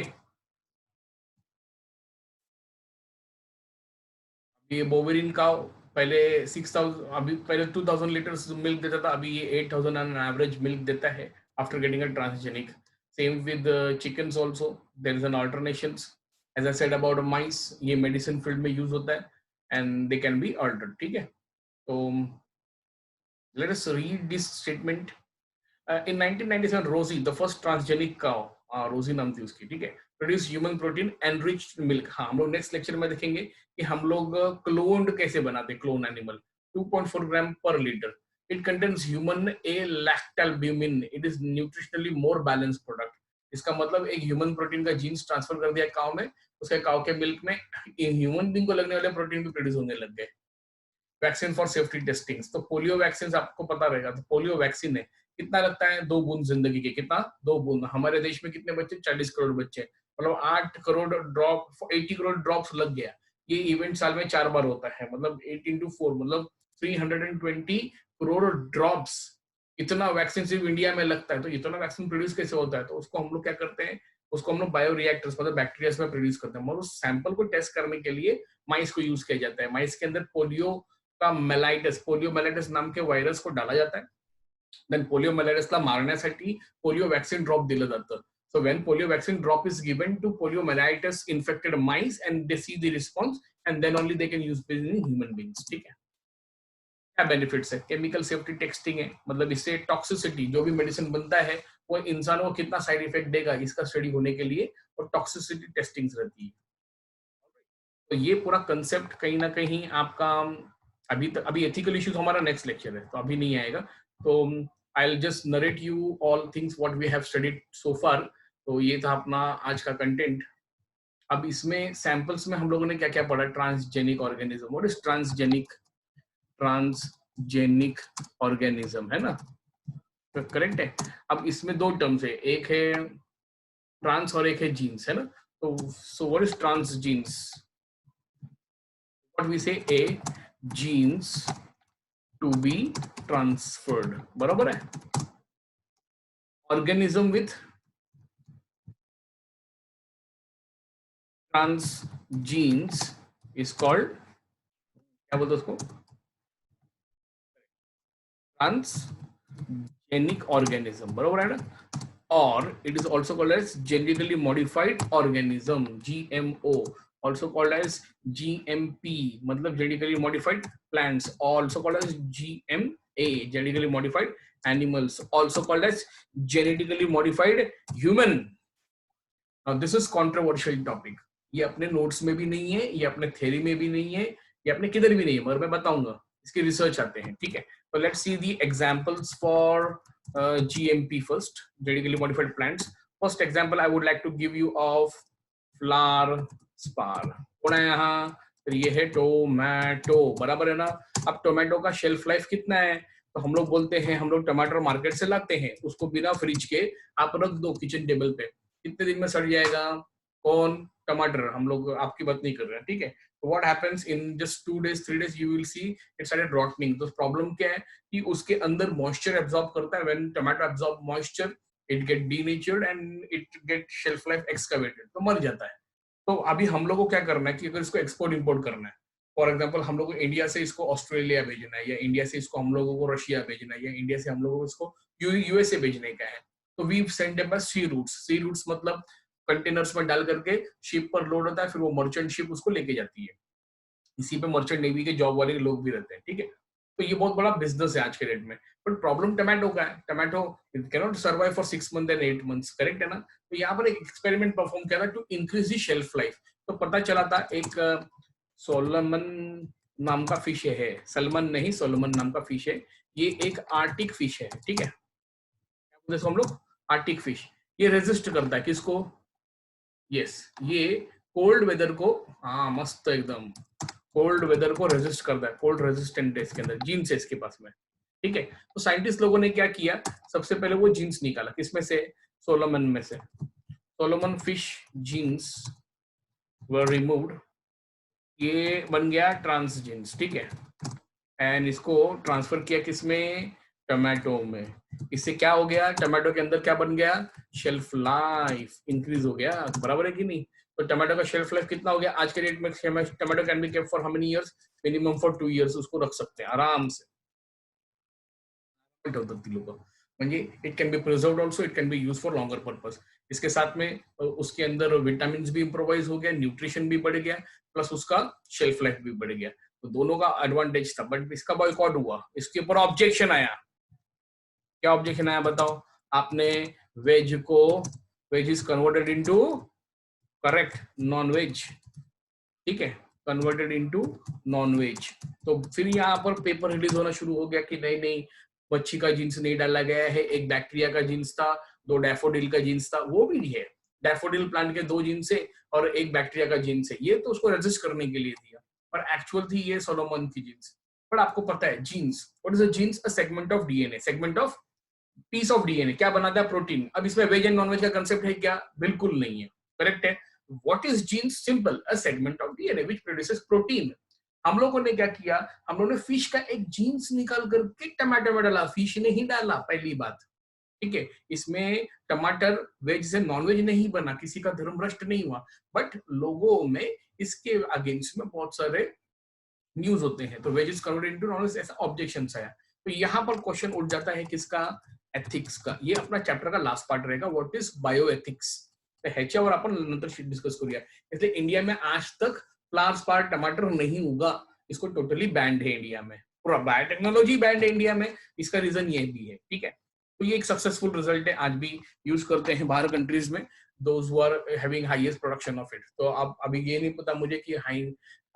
ये बोवेरिन का पहले 6000, अभी पहले 2000 लीटर्स मिल्क देता था, अभी ये 8000 ऑन एवरेज मिल्क देता है after getting a transgenic. Same with chickens also, there is an alternations. As I said about mice, ये मेडिसिन फील्ड में यूज होता है and they can be altered. ठीक है, तो let us read this statement. In 1997, Rosie, the first transgenic cow, रोजी नाम थी उसकी, ठीक है, produce human protein enriched milk. हाँ, हम लोग नेक्स्ट लेक्चर में देखेंगे कि हम लोग क्लोन्ड कैसे बनाते हैं, clone animal. 2.4 gram per litre. It contains human a lactalbumin. It is nutritionally more balance product. इसका मतलब एक ह्यूमन प्रोटीन का जीन्स ट्रांसफर कर दिया काव में, उसके काव के मिल्क में ह्यूमन बीइंग को लगने वाले प्रोटीन भी प्रोड्यूस होने लग गए. Vaccine for safety testing. तो पोलियो वैक्सीन आपको पता रहेगा. तो पोलियो वैक्सीन है, कितना लगता है? 2 बूंद जिंदगी के. कितना? 2 बूंद. हमारे देश में कितने बच्चे? 40 करोड़ बच्चे, मतलब 8 करोड़ ड्रॉप, 80 करोड़ ड्रॉप्स लग गया. ये इवेंट साल में 4 बार होता है, मतलब 8 into 4, मतलब 320 करोड़ ड्रॉप्स. इतना वैक्सीन सिर्फ इंडिया में लगता है. तो इतना वैक्सीन प्रोड्यूस कैसे होता है? तो उसको हम लोग क्या करते हैं, उसको हम लोग बायो रिएक्टर्स, मतलब बैक्टीरिया में प्रोड्यूस करते हैं. और उस सैंपल को टेस्ट करने के लिए माइस को यूज किया जाता है. माइस के अंदर पोलियो का मेलाइटस, पोलियोमेलाइटिस नाम के व्हायरस को डाला जाता है. देन पोलियोमेलाइटिसला मारण्यासाठी पोलियो वॅक्सीन ड्रॉप दिलं जातं. So when polio vaccine drop is given to poliomyelitis infected mice and they see the response and then only they can use it in human beings. ठीक है, क्या बेनिफिट्स है? Chemical safety testing है, मतलब इससे toxicity, जो भी medicine बनता है वो इंसानों को कितना साइड इफेक्ट देगा इसका स्टडी होने के लिए और टॉक्सिसिटी टेस्टिंग्स रहती है. तो ये पूरा कंसेप्ट कहीं ना कहीं आपका अभी एथिकल इश्यूज हमारा नेक्स्ट लेक्चर है, तो अभी नहीं आएगा। तो I will just narrate you all things what we have studied so far. तो ये था अपना आज का कंटेंट। अब इसमें सैंपल्स में हम लोगों ने क्या क्या पढ़ा? Transgenic organism. What is transgenic? Transgenic organism, है ना, तो करेक्ट है। अब इसमें दो टर्म्स है, एक है ट्रांस और एक है जीन्स, है ना। तो so what is trans genes? What we say a genes to be transferred, बराबर है। Organism with trans genes is called, क्या बोलते उसको? ट्रांसजेनिक ऑर्गेनिज्म, बराबर है ना। और it is also called as genetically modified organism, GMO, also called as GMP, मतलब genetically modified plants, also called as GMA, genetically modified animals, also called as genetically modified human. Now this is controversial topic. ये अपने notes में भी नहीं है, ये अपने theory में भी नहीं है, ये अपने किधर भी नहीं है, मगर मैं बताऊंगा, इसकी रिसर्च आते हैं, ठीक है। तो let's see the examples for GMP first, genetically modified plants. First example I would like to give you of flower spar. कौन है यहाँ? तो ये है टोमेटो, बराबर है ना। अब टोमेटो का शेल्फ लाइफ कितना है? तो हम लोग बोलते हैं, हम लोग टमाटर मार्केट से लाते हैं, उसको बिना फ्रिज के आप रख दो किचन टेबल पे, कितने दिन में सड़ जाएगा? कौन? टमाटर। हम लोग आपकी बात नहीं कर रहे हैं, ठीक है। तो what happens in just 2 days 3 days you will see it started rotting. तो प्रॉब्लम क्या है कि उसके अंदर मॉइस्चर एब्जॉर्ब करता है। When tomato absorb moisture it get denatured and it get shelf life excavated, तो मर जाता है। तो अभी हम लोग को क्या करना है कि अगर इसको एक्सपोर्ट इंपोर्ट करना है, फॉर एग्जांपल हम लोग को इंडिया से इसको ऑस्ट्रेलिया भेजना है, या इंडिया से इसको हम लोगों को रशिया भेजना है, या इंडिया से हम लोगों को इसको USA भेजने का है, तो we send by sea routes. Sea routes मतलब कंटेनर्स में डाल करके शिप पर लोड होता है, फिर वो मर्चेंट शिप उसको लेके जाती है। इसी पे मर्चेंट नेवी के जॉब वाले लोग भी रहते हैं, ठीक है। तो ये बहुत बड़ा बिजनेस है आज के डेट में। बट प्रॉब्लम टमाटो का है, tomato can not survive for 6 months and 8 months, correct है ना। तो यहाँ पर एक एक्सपेरिमेंट परफॉर्म किया था to increase the shelf life. तो पता चला था एक सोलमन नाम का फिश है, सलमन नहीं सोलमन नाम का फिश है, ये एक आर्टिक फिश है, ठीक है। क्या बोलते हैं हम लोग? Arctic fish. ये रेजिस्ट करता है किसको? यस, ये कोल्ड वेदर को, हाँ मस्त एकदम, कोल्ड वेदर को रेजिस्ट करता है, कोल्ड रेजिस्टेंट है इसके अंदर, जीन्स है इसके पास में, ठीक है। तो साइंटिस्ट लोगों ने क्या किया, सबसे पहले वो जीन्स निकाला, किसमें से? सोलोमन में से। सोलोमन फिश जीन्स वर रिमूव्ड, ये बन गया ट्रांस जीन्स, ठीक है। एंड इसको ट्रांसफर किया किसमें? टोमेटो में। इससे क्या हो गया? टोमेटो के अंदर क्या बन गया? शेल्फ लाइफ इंक्रीज हो गया, बराबर है कि नहीं। तो टोमेटो का शेल्फ लाइफ कितना हो गया आज के डेट में? Tomato can be kept for how many years? Minimum for 2 years उसको रख सकते हैं आराम से, म्हणजे it can be preserved also, it can be used for longer purpose. इसके साथ में उसके अंदर विटामिन भी इम्प्रोवाइज हो गया, न्यूट्रिशन भी बढ़ गया, प्लस उसका शेल्फ लाइफ भी बढ़ गया। तो दोनों का एडवांटेज था। बट इसका बॉयकॉट हुआ, इसके ऊपर ऑब्जेक्शन आया। क्या ऑब्जेक्शन आया बताओ? आपने वेज को, veg is converted into, correct, non veg, ठीक है, कन्वर्टेड इनटू नॉन वेज। तो फिर यहाँ पर पेपर रिलीज होना शुरू हो गया कि नहीं नहीं, मच्छी का जीन्स नहीं डाला गया है, एक बैक्टीरिया का जीन्स था, 2 डैफोडिल का जीन्स था, वो भी नहीं है, डैफोडिल प्लांट के 2 जीन्स है और एक बैक्टीरिया का जीन्स है, ये तो उसको रेजिस्ट करने के लिए दिया, पर एक्चुअल थी ये सोलोमन की जीन्स। पर आपको पता है genes, what is a genes? A segment of DNA, segment of piece of DNA. क्या बनाता है? प्रोटीन। अब इसमें वेज एंड नॉन वेज का कंसेप्ट है क्या? बिल्कुल नहीं है, करेक्ट है। What is genes? Simple, a segment of DNA which produces protein. हम लोगों ने क्या किया? हम लोगों ने फिश का एक जीन्स निकाल करके टमाटर में डाला, फिश ने ही डाला, पहली बात, ठीक है। इसमें टमाटर वेज से नॉन वेज नहीं बना, किसी का धर्म भ्रष्ट नहीं हुआ, बट लोगों में इसके अगेंस्ट में बहुत सारे न्यूज होते हैं, तो veg is converted into non veg, ऐसा ऑब्जेक्शन आया। तो यहाँ पर क्वेश्चन उठ जाता है किसका? एथिक्स का। ये अपना चॅप्टर का लास्ट पार्ट रहेगा, व्हाट इज बायोएथिक्स। तर ह्याच्यावर आपण नंतर डिस्कस करूया। इसलिए इंडिया में आज तक फ्लावर स्पार टमाटर नहीं उगा, इसको टोटली बैंड है इंडिया में, पूरा बायोटेक्नोलॉजी बैंड है इंडिया में। इसका रीजन ये भी है, ठीक है। तो ये एक सक्सेसफुल रिजल्ट है, आज भी यूज करते हैं बाहर कंट्रीज में, those who are having highest production of it. तो अब अभी ये नहीं पता मुझे कि हाई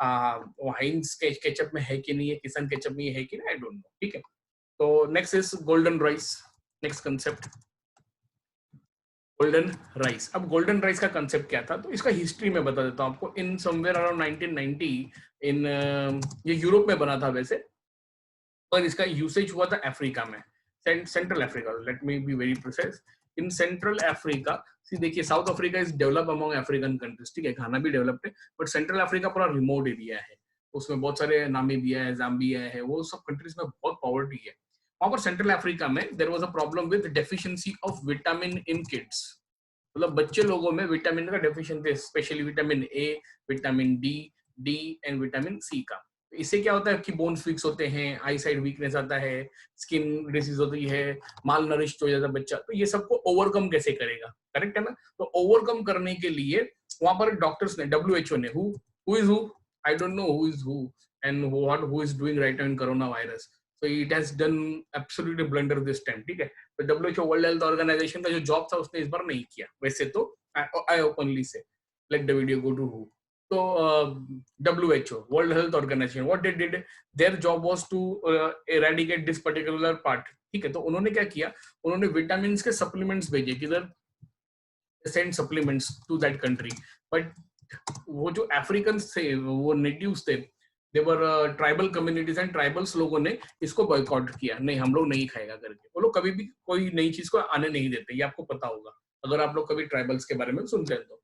हाइंस केचप में है कि नहीं है, किसान केचप में है कि नहीं, आई डोंट नो, ठीक है। तो next is golden rice, next concept golden rice. अब गोल्डन राइस का कंसेप्ट क्या था, तो इसका हिस्ट्री में बता देता हूँ आपको। इन समवेयर अराउंड 1990 इन ये यूरोप में बना था वैसे, पर इसका यूसेज हुआ था अफ्रीका में, central Africa, let me be very precise, in central Africa. See देखिए, south Africa is develop among African countries, ठीक है, खाना भी डेवलप्ड है, बट सेंट्रल अफ्रीका पूरा रिमोट एरिया है, उसमें बहुत सारे नामीबिया है, जाम्बिया है, वो सब कंट्रीज में बहुत पॉवर्टी है। वहां पर सेंट्रल अफ्रीका में there was a problem with deficiency of vitamin in kids, मतलब बच्चे लोगों में विटामिन का deficiency, specially vitamin A, vitamin D, D and vitamin C का। तो इससे क्या होता है कि बोन्स फिक्स होते हैं, आई साइड वीकनेस आता है, स्किन डिसीज होती है, माल नरिश्ड हो जाता है बच्चा। तो ये सबको ओवरकम कैसे करेगा, करेक्ट है ना। तो ओवरकम करने के लिए वहां पर डॉक्टर्स ने, डब्ल्यूएचओ ने, who is who, I don't know who is who and what who is doing right now in corona virus, so it has done absolutely blunder this time, ठीक है। तो डब्ल्यूएचओ, वर्ल्ड हेल्थ ऑर्गेनाइजेशन का जो job था उसने इस बार नहीं किया वैसे तो, I openly say, let the video go to हु। तो WHO, world health organisation, what they did, their job was to eradicate this particular part, ठीक है। तो उन्होंने क्या किया, उन्होंने विटामिन के सप्लीमेंट्स भेजे, किधर, send supplements to that country, but वो जो अफ्रीकन थे, वो नेटिव्स थे, their tribal communities and tribals, लोगों ने इसको बॉयकॉट किया, नहीं हम लोग नहीं खाएगा करके। वो लोग कभी भी कोई नई चीज को आने नहीं देते, ये आपको पता होगा अगर आप लोग कभी ट्राइबल्स के बारे में सुनते हैं तो।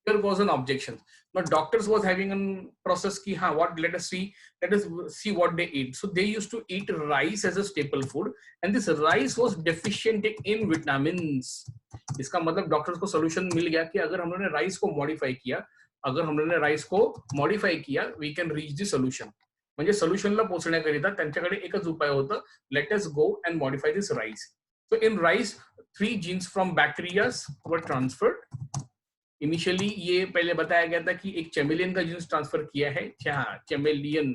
There was an objection. Now doctors was having a process ki ha what, let us see what they eat. So they used to eat rice as a staple food, and this rice was deficient in vitamins. इसका मतलब doctors को solution मिल गया कि अगर हमने rice को modify किया, अगर हमने राइस को मॉडिफाई किया, we can reach the solution. म्हणजे सोल्युशनला पोहोचण्याकरिता त्यांच्याकडे एकच उपाय होता, let us go and modify this rice. So in rice 3 genes from bacterias were transferred. Initially ये पहले बताया गया था कि एक चेमेलियन का जीन्स ट्रांसफर किया है, क्या चेमेलियन,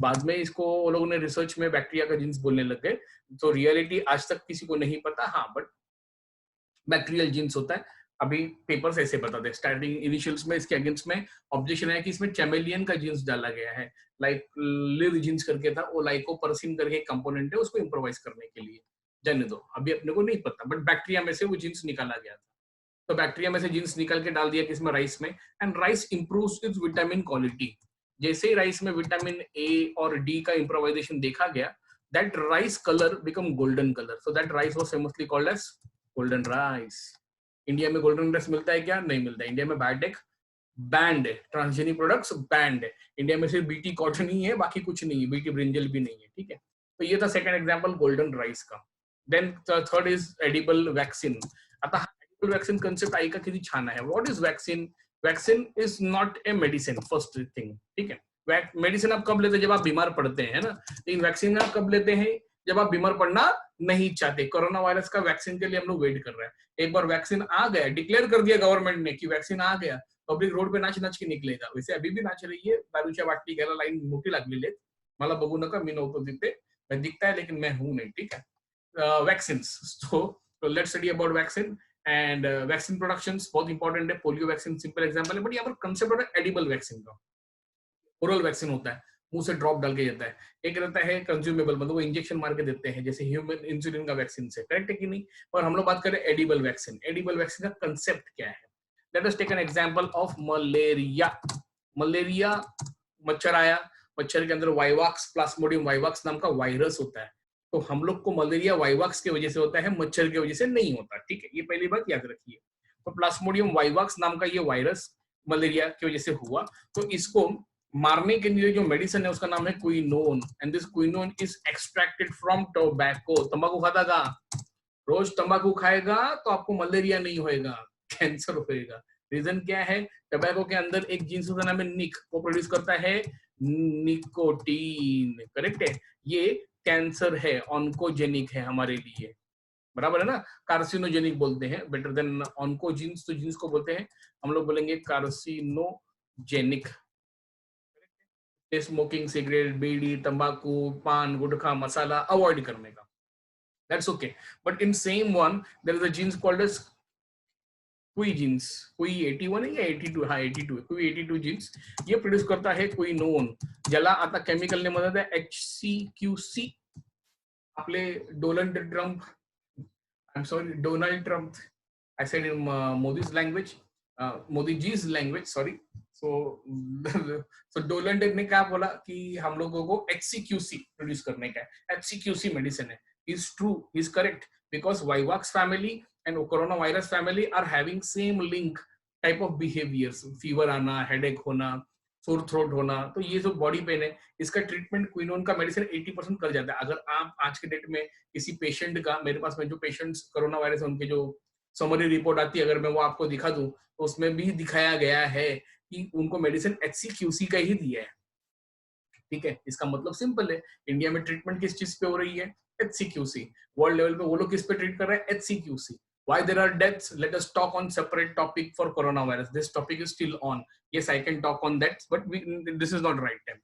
बाद में इसको लोगों ने रिसर्च में बैक्टीरिया का जीन्स बोलने लग गए, तो रियलिटी आज तक किसी को नहीं पता, हाँ बट बैक्टीरियल जीन्स होता है। अभी पेपर्स ऐसे बताते हैं, स्टार्टिंग इनिशियल्स में इसके अगेंस्ट में ऑब्जेक्शन है कि इसमें चेमेलियन का जीन्स डाला गया है, लाइक लिर जीन्स करके था, वो लाइकोपर्सिन करके एक कंपोनेंट है, उसको इम्प्रोवाइज करने के लिए, जाने दो, अभी अपने को नहीं पता, बट बैक्टीरिया में से वो जीन्स निकाला गया था। तो बैक्टीरिया में से जीन्स निकाल के डाल दिया किसमें, राइस में, and rice improves it's vitamin quality. जैसे ही राइस में विटामिन ए और डी का इम्प्रोवाइजेशन देखा गया, that rice colour become golden colour, so that rice was famously called as golden rice. India में गोल्डन राइस मिलता है क्या, नहीं मिलता. इंडिया में बायोटेक बैंड है, ट्रांसजेनिक प्रोडक्ट्स बैंड है. इंडिया में सिर्फ बीटी कॉटन ही है, बाकी कुछ नहीं है, बीटी ब्रिंजल भी नहीं है, ठीक है. तो ये था सेकंड एग्जांपल गोल्डन राइस का. Then third is edible vaccine. आता एडिबल वैक्सीन कॉन्सेप्ट आई का किती छान आहे. What is vaccine? Vaccine is not a medicine, first thing, ठीक है. मेडिसिन आप कब लेते हैं, जब आप बीमार पड़ते हैं, है ना. लेकिन वैक्सीन आप कब लेते हैं, जब आप बीमार पड़ना नहीं चाहते. कोरोना वायरस का वैक्सीन के लिए हम लोग वेट कर रहे हैं. एक बार वैक्सीन आ गया, डिक्लेअर कर दिया गवर्नमेंट ने कि वैक्सीन आ गया, पब्लिक रोड पे नाच नाच के निकलेगा. वैसे अभी भी नाच रही है, दारूच्या बाटली घ्यायला लाईन मोठी लागलेली आहे. मला बघू नका, मी नव्हतो तिथे, मैं दिखता है लेकिन मैं हूं नहीं, ठीक है. Vaccines, so let's study about vaccine and vaccine productions बहुत इंपॉर्टेंट है. पोलियो वैक्सीन सिंपल एग्जांपल है, बट यहाँ पर कंसेप्ट होता है एडिबल वैक्सीन का. ओरल वैक्सीन होता है, मुंह से ड्रॉप डाल के देता है. एक रहता है कंज्यूमेबल, मतलब वो इंजेक्शन मार के देते हैं, जैसे ह्यूमन इंसुलिन का वैक्सीन से, करेक्ट है कि नहीं. और हम लोग बात करें एडिबल वैक्सीन. एडिबल वैक्सीन का कंसेप्ट क्या है? Let us take an example of malaria. Malaria, मच्छर आया, मच्छर के अंदर वाइवाक्स, प्लाज्मोडियम वाइवाक्स नाम का वायरस होता है. तो हम लोग को मलेरिया वाइवाक्स की वजह से होता है, मच्छर की वजह से नहीं होता, ठीक है. ये पहली बात याद रखिए. तो प्लाज्मोडियम वाइवाक्स नाम का ये वायरस मलेरिया की वजह से हुआ. तो इसको मारने के लिए जो मेडिसिन है उसका नाम है quinone, and this quinone is extracted from tobacco. तंबाकू खाता का, रोज तंबाकू खाएगा तो आपको मलेरिया नहीं होएगा, कैंसर होएगा. रीजन क्या है? टोबैको के अंदर एक जीन्स का नाम है निक, वो प्रोड्यूस करता है निकोटीन, करेक्ट है. ये कैंसर है, ऑन्कोजेनिक है हमारे लिए, बराबर है ना. कार्सिनोजेनिक बोलते हैं, बेटर देन ऑन्कोजीन्स. तो जीन्स को बोलते हैं, हम लोग बोलेंगे कार्सिनोजेनिक. स्मोकिंग, सिगरेट, बीड़ी, तंबाकू, पान, गुटखा, मसाला अवॉइड करने का, that's okay. But in same one there is a genes called as क्वी जीन्स, क्वी 81 है या 82, हाँ 82 है, क्वी 82 जीन्स ये प्रोड्यूस करता है क्विनोन, ज्याला आता केमिकल नेम होता है HCQC. आपले Donald Trump, I'm sorry, Donald Trump. I said in Modi's language, Modi Ji's language, sorry. So, so Donald ने क्या बोला कि हम लोगों को HCQC प्रोड्यूस करने का है, HCQC मेडिसिन है. Is true, is correct, because Vivax family and coronavirus family are having same link type of behaviors, fever आना, headache होना, सोर थ्रोट होना. तो ये जो बॉडी पेन है इसका ट्रीटमेंट क्विनोन का मेडिसिन 80% कर जाता है. अगर आप आज के डेट में किसी पेशेंट का, मेरे पास में जो पेशेंट्स कोरोना वायरस है उनके जो समरी रिपोर्ट आती है, अगर मैं वो आपको दिखा दूं तो उसमें भी दिखाया गया है कि उनको मेडिसिन HCQC का ही दिया है. ठीक है, इसका मतलब सिंपल है, इंडिया में ट्रीटमेंट किस चीज पे हो रही है? HCQC. वर्ल्ड लेवल पे वो लोग किस पे ट्रीट कर रहे हैं? HCQC. Why there are deaths? Let us talk on separate topic for coronavirus. This topic is still on. Yes, I can talk on that, but this is not right time.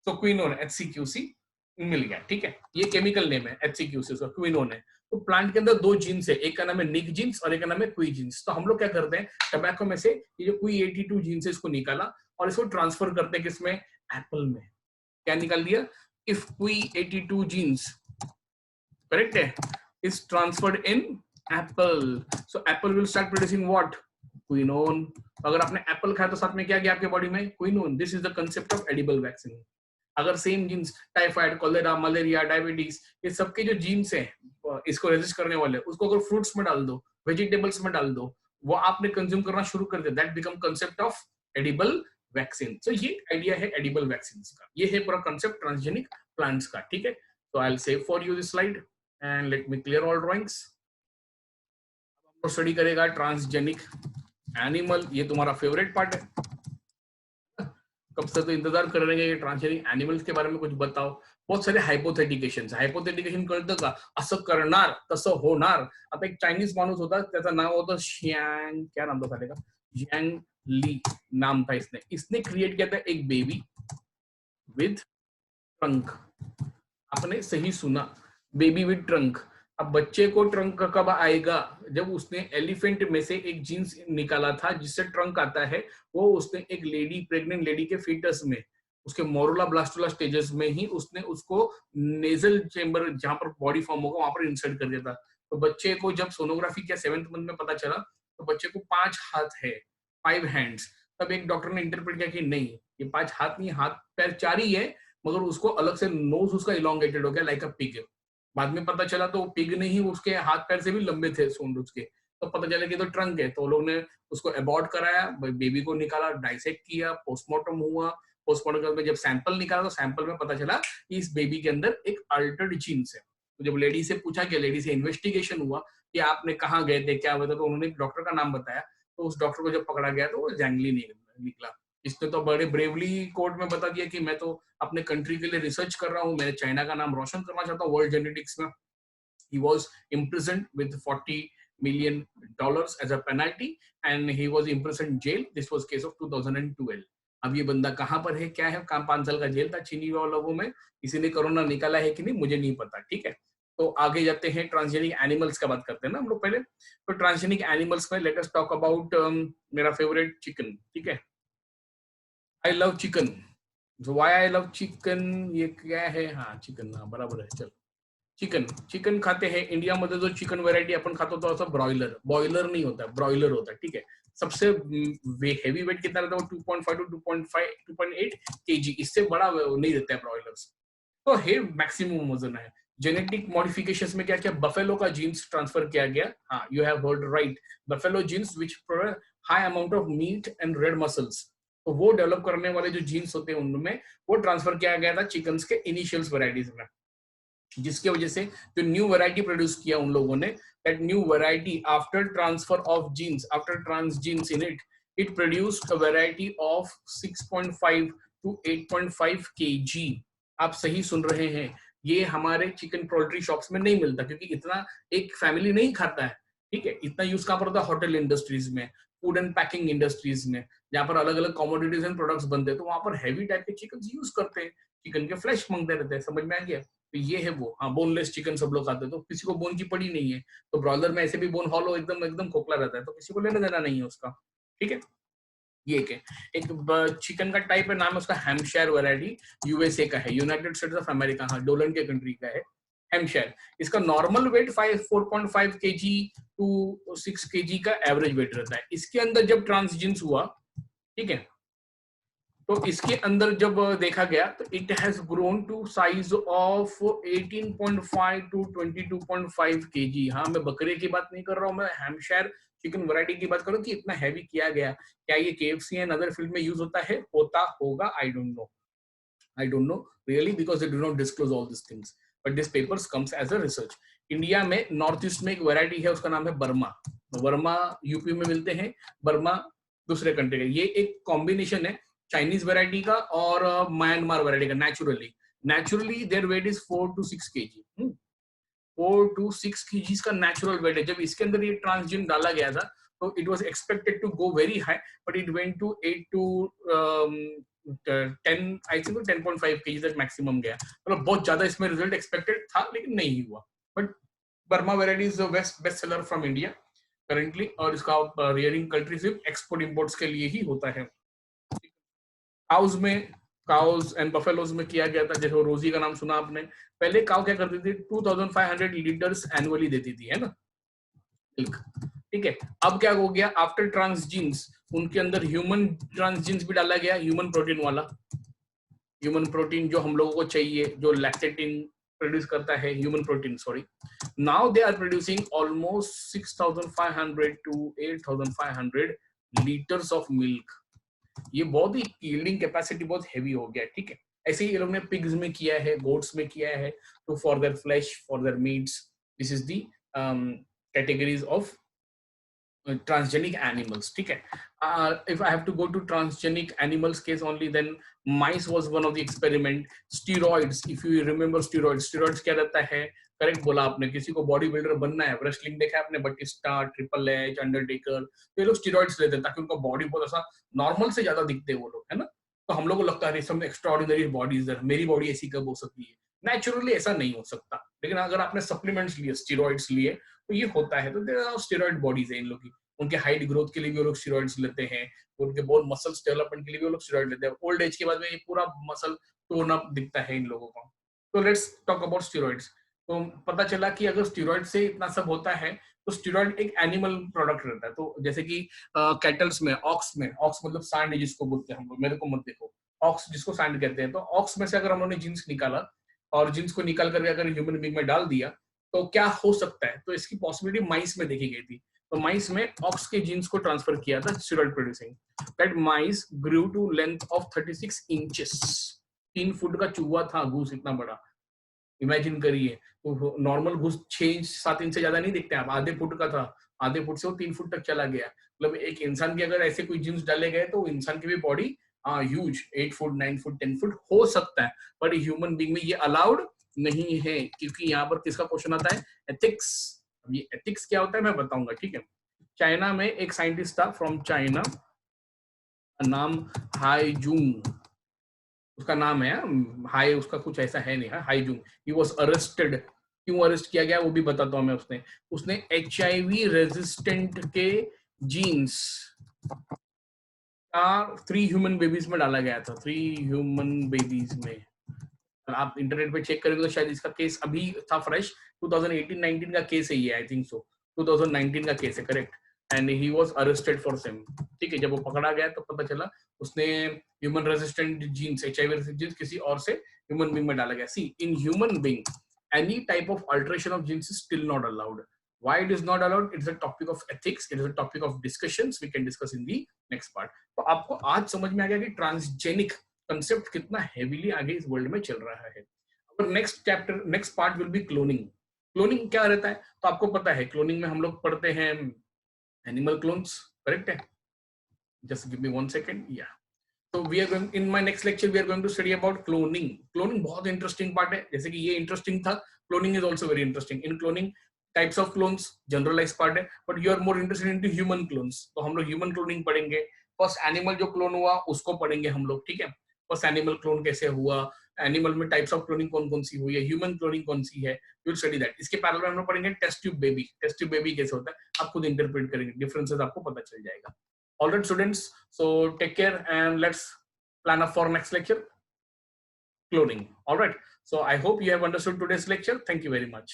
So quinone HCQC मिल गया. ठीक है, ये chemical name है HCQC का, quinone है. तो plant के अंदर दो जीन्स है, एक का नाम है निक जीन्स और एक का नाम है क्वी जीन्स. तो हम लोग क्या करते हैं, टबैको में से ये जो क्वी 82 जीन्स है इसको निकाला और इसको ट्रांसफर करते हैं किसमें? एप्पल में. क्या निकाल दिया? इफ क्वी 82 जीन्स करेक्ट है is transferred in Apple, so Apple will start producing what? Quinone. अगर आपने एप्पल खाया तो साथ में क्या गया आपके बॉडी में? Quinone. This is the concept of edible vaccine. अगर same genes typhoid, cholera, malaria, diabetes, ये सबके जो जीन्स हैं इसको रेजिस्ट करने वाले, उसको अगर फ्रूट्स में डाल दो, वेजिटेबल्स में डाल दो, वो आपने कंज्यूम करना शुरू कर दिया, that become concept of edible vaccine. तो ये आइडिया है एडिबल वैक्सीन का. ये है पूरा कंसेप्ट ट्रांसजेनिक प्लांट्स का. ठीक है, तो I will save for you this slide and let me clear all drawings. अब स्टडी करेगा ट्रांसजेनिक एनिमल. ये तुम्हारा फेवरेट पार्ट है, कब से तो इंतजार कर रहे हैं कि ट्रांसजेनिक एनिमल्स के बारे में कुछ बताओ. बहुत सारे हायपोथेटिकेशन्स. हायपोथेटिकेशन कळतं का? असं करणार तसं होणार. आता एक चायनीज माणूस होता, त्याचं नाव होतं शियांग, क्या नाम था का? जियांग ली नाम था. इसने क्रिएट किया था एक बेबी विद ट्रंक. आपने सही सुना, बेबी विद ट्रंक. अब बच्चे को ट्रंक कब आएगा? जब उसने एलिफेंट में से एक जीन्स निकाला था जिससे ट्रंक आता है, वो उसने एक लेडी, प्रेग्नेंट लेडी के फीटस में, उसके मोरुला ब्लास्टुला स्टेजेस में ही उसने उसको नेजल चेंबर जहां पर बॉडी फॉर्म होगा वहां पर इंसर्ट कर दिया था. तो बच्चे को जब सोनोग्राफी किया 7th मंथ में पता चला तो बच्चे को 5 हाथ है, 5 हैंड्स. तब एक डॉक्टर ने इंटरप्रेट किया कि नहीं, ये 5 हाथ नहीं, हाथ पैर 4 ही है, मगर उसको अलग से नोज उसका इलोंगेटेड हो गया लाइक अ पिग. बाद में पता चला तो पिग नहीं, उसके हाथ पैर से भी लंबे थे सूंड उसके. तो पता चला कि तो ट्रंक है. तो लोग ने उसको अबॉर्ट कराया, बेबी को निकाला, डाइसेक्ट किया, पोस्टमार्टम हुआ. पोस्टमार्टम में जब सैंपल निकाला तो सैंपल में पता चला कि इस बेबी के अंदर एक अल्टर्ड जीन्स है. तो जब लेडी से पूछा गया, लेडी से इन्वेस्टिगेशन हुआ कि आपने कहाँ गए थे, क्या हुआ था, तो उन्होंने डॉक्टर का नाम बताया. तो उस डॉक्टर को जब पकड़ा गया तो वो जैंगली निकला. इसने तो बड़े ब्रेवली कोर्ट में बता दिया कि मैं तो अपने कंट्री के लिए रिसर्च कर रहा हूँ, मैं चाइना का नाम रोशन करना चाहता हूँ वर्ल्ड जेनेटिक्स में. He was imprisoned with $40 million as a penalty and he was imprisoned jail. This was case of 2012. अब ये बंदा कहाँ पर है, क्या है? 5 साल का जेल था चीनी लोगों में. किसी ने कोरोना निकाला है कि नहीं मुझे नहीं पता. ठीक है, तो आगे जाते हैं, ट्रांसजेनिक एनिमल्स का बात करते हैं ना हम लोग पहले. तो ट्रांसजेनिक एनिमल्स में लेट अस टॉक अबाउट मेरा फेवरेट चिकन. ठीक है, I love chicken. So why I love chicken, ये क्या है? हाँ चिकन, हाँ बराबर है. चल, चिकन खाते हैं. इंडिया मध्ये जो चिकन वेरायटी अपन खाते तो असं ब्रॉयलर, बॉयलर नहीं होता, ब्रॉयलर होता है. ठीक है, सबसे हेवी वेट कितना रहता है? 2.5 to 2.8 kg. इससे बड़ा नहीं रहता है ब्रॉयलर्स. तो हे मैक्सिमम वजन है. जेनेटिक मॉडिफिकेशंस में क्या क्या? बफेलो का जीन्स ट्रांसफर किया गया. हाँ, you have heard right. Buffalo jeans which provide high amount of meat and red muscles. तो वो डेवलप करने वाले जो जीन्स होते हैं उनमें वो ट्रांसफर किया गया था चिकन्स के इनिशियल्स वेराइटीज में, जिसके वजह से जो न्यू वैरायटी प्रोड्यूस किया उन लोगों ने, that new variety after transfer of genes, after transgenes in it produced a variety of 6.5 to 8.5 kg. आप सही सुन रहे हैं, ये हमारे चिकन पोल्ट्री शॉप्स में नहीं मिलता क्योंकि इतना एक फैमिली नहीं खाता है. ठीक है, इतना यूज कहाँ पर होता है? होटल इंडस्ट्रीज में, फूड एंड पैकिंग इंडस्ट्रीज में, जहाँ पर अलग अलग कमोडिटीज एंड प्रोडक्ट्स बनते हैं, तो वहां पर हैवी टाइप के चिकन यूज करते हैं, चिकन के फ्लैश मांगते रहते हैं. समझ में आ गया? तो ये है वो, हाँ बोनलेस चिकन सब लोग खाते हैं, तो किसी को बोन की पड़ी नहीं है, तो ब्रॉयलर में ऐसे भी बोन हॉलो एकदम एकदम खोखला रहता है, तो किसी को लेना देना नहीं है उसका, ठीक है। ये एक है, एक चिकन का टाइप है, नाम है उसका हैम्पशायर वैरायटी, यूएसए का है, यूनाइटेड स्टेट्स ऑफ अमेरिका, हाँ डोलन के कंट्री का है हैम्पशायर। इसका normal weight 4.5 KG to 6 KG का एवरेज वेट रहता है। इसके अंदर जब ट्रांसजेंस हुआ, ठीक है, तो इसके अंदर जब देखा गया तो it has grown to size of 18.5 to 22.5 KG. हाँ मैं बकरे की बात नहीं कर रहा हूँ, मैं हैम्पशायर चिकन वैरायटी की बात करूँ कि इतना हैवी किया गया। क्या ये केएफसी एंड अदर फील्ड में यूज होता है? होता होगा, I don't know really, because they do not disclose all this things, but this papers comes as a research. India में नॉर्थ ईस्ट में एक वैरायटी है, उसका नाम है बर्मा। वर्मा यूपी में मिलते हैं, बर्मा दूसरे कंट्री का। ये एक कॉम्बिनेशन है चाइनीज वैरायटी का और म्यांमार वैरायटी का। Naturally their weight is 4 to 6 KG. 4 to 6 KGs का नेचुरल वेट है। जब इसके अंदर ये ट्रांसजीन डाला गया था तो it was expected to go very high, but it went to 8 to 10, I think 10.5 KG तक मैक्सिमम गया। मतलब बहुत ज्यादा इसमें रिजल्ट एक्सपेक्टेड था, लेकिन नहीं हुआ। But Burma variety is the best seller from India currently, और इसका रियरिंग कंट्री सिर्फ एक्सपोर्ट इंपोर्ट्स के लिए ही होता है। काउज एंड बफेलोज में किया गया था, जैसे रोजी का नाम सुना आपने। पहले काउ क्या करती थी, 2500 लीटर्स एनुअली देती थी, है ना, मिल्क, ठीक है। अब क्या हो गया, आफ्टर ट्रांसजीन्स उनके अंदर ह्यूमन ट्रांसजीन्स भी डाला गया, ह्यूमन प्रोटीन वाला, ह्यूमन प्रोटीन जो हम लोगों को चाहिए, जो लैक्टेटिन प्रोड्यूस करता है, human protein, sorry. Now they are producing almost 6500 to 8500 litres of milk. ये बहुत ही यील्डिंग कैपेसिटी बहुत हैवी हो गया, ठीक है। ऐसे ही ये लोग ने पिग्स में किया है, गोट्स में किया है, तो for their flash, for their meets, this is the categories of transgenic animals, ठीक है। If I have to go to transgenic animals case only, then mice was one of the experiment. Steroids, if you remember steroids क्या रहता है, correct बोला आपने, किसी को body builder बनना है, रेसलिंग देखा है आपने, बटिस्टा, ट्रिपल एच, अंडरटेकर, तो ये लोग स्टीरॉइड्स लेते हैं ताकि उनका बॉडी बहुत ऐसा नॉर्मल से ज्यादा दिखते हैं वो लोग, है ना। तो हम लोग को लगता है सब एक्स्ट्राऑर्डिनरी बॉडीज है, मेरी बॉडी ऐसी कब हो सकती है? नेचुरली ऐसा नहीं हो सकता, लेकिन अगर आपने सप्लीमेंट्स लिए, स्टीरॉइड्स लिए, तो ये होता है। तो देयर आर स्टेरॉइड बॉडीज है इन लोग की। उनके हाइट ग्रोथ के लिए भी वो लोग स्टेरॉइड्स लेते हैं, उनके बोन मसल्स डेवलपमेंट के लिए भी वो लोग स्टेरॉइड लेते हैं। ओल्ड एज के बाद में ये पूरा मसल टोन अप दिखता है इन लोगों को। तो लेट्स टॉक अबाउट स्टेरॉइड्स। तो पता चला कि अगर स्टेरॉइड से इतना सब होता है, तो स्टेरॉइड एक एनिमल प्रोडक्ट रहता है। तो जैसे कि कैटल्स में, ऑक्स मतलब सांड जिसको बोलते हैं हम लोग, मेरे को मत देखो, ऑक्स जिसको सांड कहते हैं, तो ऑक्स में से अगर हम लोगों ने जीन्स निकाला और जीन्स को निकाल करके अगर ह्यूमन बीइंग में डाल दिया, तो क्या हो सकता है? तो इसकी पॉसिबिलिटी माइस में देखी गई थी। तो माइस में ऑक्स के जीन्स को ट्रांसफर किया था steroid producing. That mice grew to length of 36 inches. 3 foot का चूहा था घूस, इतना बड़ा, इमेजिन करिए। तो नॉर्मल घूस 6-7 इंच से ज्यादा नहीं दिखते आप, आधे फुट का था, आधे फुट से वो 3 फुट तक चला गया। मतलब एक इंसान की अगर ऐसे कोई जीन्स डाले गए तो इंसान की भी body huge 8 foot 9 foot 10 foot हो सकता है, बट ह्यूमन बीइंग में ये अलाउड नहीं है, क्योंकि यहाँ पर किसका क्वेश्चन आता है? एथिक्स। ये एथिक्स क्या होता है मैं बताऊंगा, ठीक है। चाइना में एक साइंटिस्ट था फ्रॉम चाइना, नाम हाई जूंग, उसका नाम है हाई, उसका कुछ ऐसा है नहीं, high Jung. He was arrested. क्यों अरेस्ट किया गया वो भी बताता हूं मैं। उसने HIV रेजिस्टेंट के जीन्स का 3 ह्यूमन बेबीज में डाला गया था, 3 ह्यूमन बेबीज में। आप इंटरनेट पे चेक करेंगे तो शायद इसका केस अभी था फ्रेश, 2018-19 का केस है ये, आई थिंक सो 2019 का केस है, correct. And he was arrested for same, ठीक है। जब वो पकड़ा गया तो पता चला उसने human resistant genes, HIV resistant genes किसी और से ह्यूमन बीइंग में डाला गया। See, in human being any type of alteration of genes is still not allowed. Why it is not allowed? It is a topic of ethics, it is a topic of discussions we can discuss in the next part. तो आपको आज समझ में आ गया कि transgenic concept कितना heavily आगे इस वर्ल्ड में चल रहा है। अब next part will be cloning. Cloning क्या रहता है? तो आपको पता है क्लोनिंग में हम लोग पढ़ते हैं एनिमल क्लोन्स, करेक्ट है? जस्ट गिव मी 1 सेकेंड, या। तो we are going, in my next lecture we are going to study about cloning. Cloning बहुत इंटरेस्टिंग पार्ट है, जैसे कि ये इंटरेस्टिंग था, cloning is also very interesting. In cloning types of clones generalized part है, but you are more interested into human clones, तो हम लोग human cloning पढ़ेंगे। फर्स्ट एनिमल जो क्लोन हुआ उसको पढ़ेंगे हम लोग, ठीक है। बस एनिमल क्लोन कैसे हुआ, एनिमल में टाइप्स ऑफ क्लोनिंग कौन कौन सी हुई है, ह्यूमन क्लोनिंग कौन सी है, यू विल स्टडी दैट। इसके पैरेलल में हम लोग पढ़ेंगे test tube baby, test tube baby कैसे होता है, आप खुद इंटरप्रेट करेंगे, डिफरेंसेस आपको पता चल जाएगा। Alright students, so take care and let's plan up for next lecture, cloning. All right, so I hope you have understood today's lecture. Thank you very much.